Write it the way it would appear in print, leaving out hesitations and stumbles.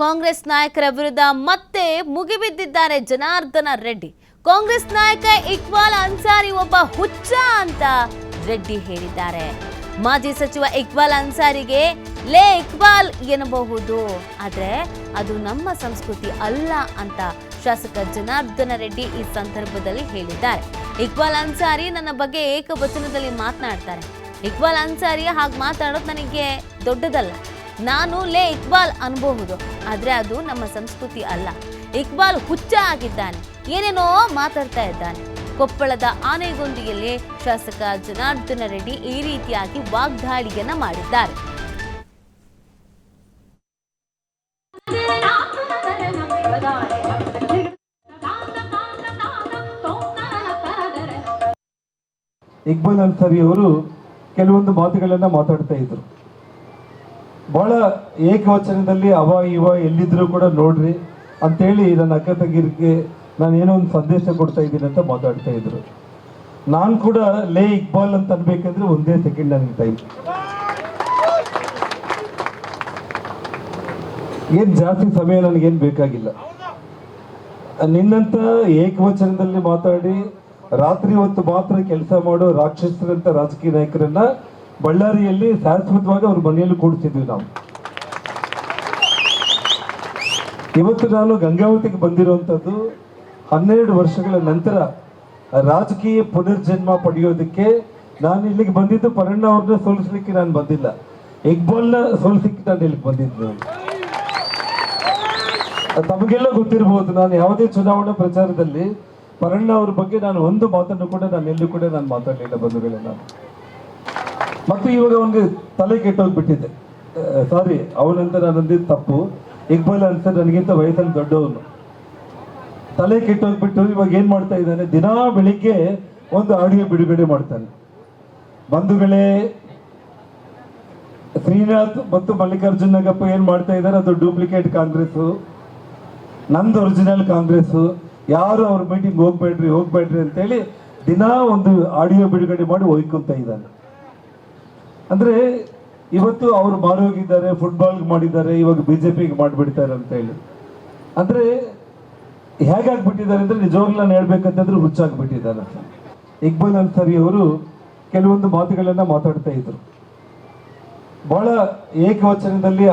ಕಾಂಗ್ರೆಸ್ ನಾಯಕರ ವಿರುದ್ಧ ಮತ್ತೆ ಮುಗಿಬಿದ್ದಿದ್ದಾರೆ ಜನಾರ್ದನ ರೆಡ್ಡಿ. ಕಾಂಗ್ರೆಸ್ ನಾಯಕ ಇಕ್ಬಾಲ್ ಅನ್ಸಾರಿ ಒಬ್ಬ ಹುಚ್ಚ ಅಂತ ರೆಡ್ಡಿ ಹೇಳಿದ್ದಾರೆ. ಮಾಜಿ ಸಚಿವ ಇಕ್ಬಾಲ್ ಅನ್ಸಾರಿಗೆ ಲೇ ಇಕ್ಬಾಲ್ ಎನ್ನಬಹುದು, ಆದ್ರೆ ಅದು ನಮ್ಮ ಸಂಸ್ಕೃತಿ ಅಲ್ಲ ಅಂತ ಶಾಸಕ ಜನಾರ್ದನ ರೆಡ್ಡಿ ಈ ಸಂದರ್ಭದಲ್ಲಿ ಹೇಳಿದ್ದಾರೆ. ಇಕ್ಬಾಲ್ ಅನ್ಸಾರಿ ನನ್ನ ಬಗ್ಗೆ ಏಕವಚನದಲ್ಲಿ ಮಾತನಾಡ್ತಾರೆ. ಇಕ್ಬಾಲ್ ಅನ್ಸಾರಿ ಹಾಗೆ ಮಾತಾಡೋದು ನನಗೆ ದೊಡ್ಡದಲ್ಲ. ನಾನು ಲೇ ಇಕ್ಬಾಲ್ ಅನ್ಬಹುದು, ಆದ್ರೆ ಅದು ನಮ್ಮ ಸಂಸ್ಕೃತಿ ಅಲ್ಲ. ಇಕ್ಬಾಲ್ ಹುಚ್ಚ ಆಗಿದ್ದಾನೆ, ಏನೇನೋ ಮಾತಾಡ್ತಾ ಇದ್ದಾನೆ. ಕೊಪ್ಪಳದ ಆನೆಗೊಂದಿಯಲ್ಲಿ ಶಾಸಕ ಜನಾರ್ದನ ರೆಡ್ಡಿ ಈ ರೀತಿಯಾಗಿ ವಾಗ್ದಾಳಿಯನ್ನ ಮಾಡಿದ್ದಾರೆ. ಇಕ್ಬಾಲ್ ಅನ್ಸಾರಿ ಅವರು ಕೆಲವೊಂದು ಮಾತುಗಳನ್ನ ಮಾತಾಡ್ತಾ ಇದ್ರು. ಬಹಳ ಏಕವಚನದಲ್ಲಿ ಅವ ಇವ ಎಲ್ಲಿದ್ರು ಕೂಡ ನೋಡ್ರಿ ಅಂತೇಳಿ ನನ್ನ ಅಕ್ಕ ತಂಗಿರಿಗೆ ನಾನು ಏನೋ ಒಂದು ಸಂದೇಶ ಕೊಡ್ತಾ ಇದ್ದೀನಿ ಅಂತ ಮಾತಾಡ್ತಾ ಇದ್ರು. ನಾನು ಕೂಡ ಲೇ ಇಕ್ಬಾಲ್ ಅಂತ ಅನ್ಬೇಕಂದ್ರೆ ಒಂದೇ ಸೆಕೆಂಡ್ ನನಗೆ ಟೈಮ್. ಏನ್ ಜಾಸ್ತಿ ಸಮಯ ನನಗೇನು ಬೇಕಾಗಿಲ್ಲ. ನಿನ್ನಂತ ಏಕವಚನದಲ್ಲಿ ಮಾತಾಡಿ ರಾತ್ರಿ ಹೊತ್ತು ಮಾತ್ರ ಕೆಲಸ ಮಾಡೋ ರಾಕ್ಷಸರಂತ ರಾಜಕೀಯ ನಾಯಕರನ್ನ ಬಳ್ಳಾರಿಯಲ್ಲಿ ಶಾಶ್ವತವಾಗಿ ಅವ್ರ ಮನೆಯಲ್ಲಿ ಕೂಡಿಸಿದ್ವಿ ನಾವು. ಇವತ್ತು ನಾನು ಗಂಗಾವತಿಗೆ ಬಂದಿರುವಂಥದ್ದು 12 ವರ್ಷಗಳ ನಂತರ ರಾಜಕೀಯ ಪುನರ್ಜನ್ಮ ಪಡೆಯೋದಕ್ಕೆ. ನಾನು ಇಲ್ಲಿಗೆ ಬಂದಿದ್ದು ಪರಣ್ಣ ಅವ್ರನ್ನ ಸೋಲಿಸ್ಲಿಕ್ಕೆ ನಾನು ಬಂದಿಲ್ಲ, ಇಕ್ಬಾಲ್ನ ಸೋಲಿಸ್ಲಿಕ್ಕೆ ನಾನು ಇಲ್ಲಿಗೆ ಬಂದಿದ್ದು. ತಮಗೆಲ್ಲ ಗೊತ್ತಿರಬಹುದು, ನಾನು ಯಾವುದೇ ಚುನಾವಣಾ ಪ್ರಚಾರದಲ್ಲಿ ಪರಣ್ಣ ಅವ್ರ ಬಗ್ಗೆ ನಾನು ಒಂದು ಮಾತನ್ನು ಕೂಡ ನಾನು ಎಲ್ಲೂ ಕೂಡ ನಾನು ಮಾತಾಡಲಿಲ್ಲ ಬಂಧುಗಳೇ. ನಾನು ಮತ್ತು ಇವಾಗ ಅವನಿಗೆ ತಲೆ ಕೆಟ್ಟೋಗ್ಬಿಟ್ಟಿದೆ. ಸಾರಿ, ಅವನಂತ ನಾನು ಅಂದಿದ್ದು ತಪ್ಪು. ಇಕ್ಬಾಲ್ ಅನ್ಸರ್ ನನಗಿಂತ ವಯಸ್ಸಲ್ಲಿ ದೊಡ್ಡವನು. ತಲೆ ಕೆಟ್ಟೋಗ್ಬಿಟ್ಟು ಇವಾಗ ಏನ್ ಮಾಡ್ತಾ ಇದ್ದಾನೆ, ದಿನಾ ಬೆಳಿಗ್ಗೆ ಒಂದು ಆಡಿಯೋ ಬಿಡುಗಡೆ ಮಾಡ್ತಾನೆ. ಬಂಧುಗಳೇ, ಶ್ರೀನಾಥ್ ಮತ್ತು ಮಲ್ಲಿಕಾರ್ಜುನ್ ನಾಗಪ್ಪ ಏನ್ ಮಾಡ್ತಾ ಇದ್ದಾರೆ, ಅದು ಡೂಪ್ಲಿಕೇಟ್ ಕಾಂಗ್ರೆಸ್, ನಂದು ಒರಿಜಿನಲ್ ಕಾಂಗ್ರೆಸ್. ಯಾರು ಅವ್ರ ಮೀಟಿಂಗ್ ಹೋಗ್ಬೇಡ್ರಿ ಅಂತೇಳಿ ದಿನಾ ಒಂದು ಆಡಿಯೋ ಬಿಡುಗಡೆ ಮಾಡಿ ಒಯ್ಕೊಂತ ಇದ್ದಾನೆ. ಅಂದ್ರೆ ಇವತ್ತು ಅವರು ಮಾರೋಗಿದ್ದಾರೆ, ಫುಟ್ಬಾಲ್ ಮಾಡಿದ್ದಾರೆ, ಇವಾಗ ಬಿಜೆಪಿಗೆ ಮಾಡಿಬಿಡ್ತಾರೆ ಅಂತ ಹೇಳಿ. ಅಂದ್ರೆ ಹೇಗಾಗ್ಬಿಟ್ಟಿದ್ದಾರೆ ಅಂದ್ರೆ ನಿಜವಾಗ್ಲೂ ನಾನು ಹೇಳ್ಬೇಕಂತಂದ್ರೆ ಹುಚ್ಚಾಗ್ಬಿಟ್ಟಿದ್ದಾರೆ. ಇಕ್ಬಾಲ್ ಅನ್ಸಾರಿ ಅವರು ಕೆಲವೊಂದು ಮಾತುಗಳನ್ನ ಮಾತಾಡ್ತಾ ಇದ್ರು. ಬಹಳ ಏಕವಚನದಲ್ಲಿ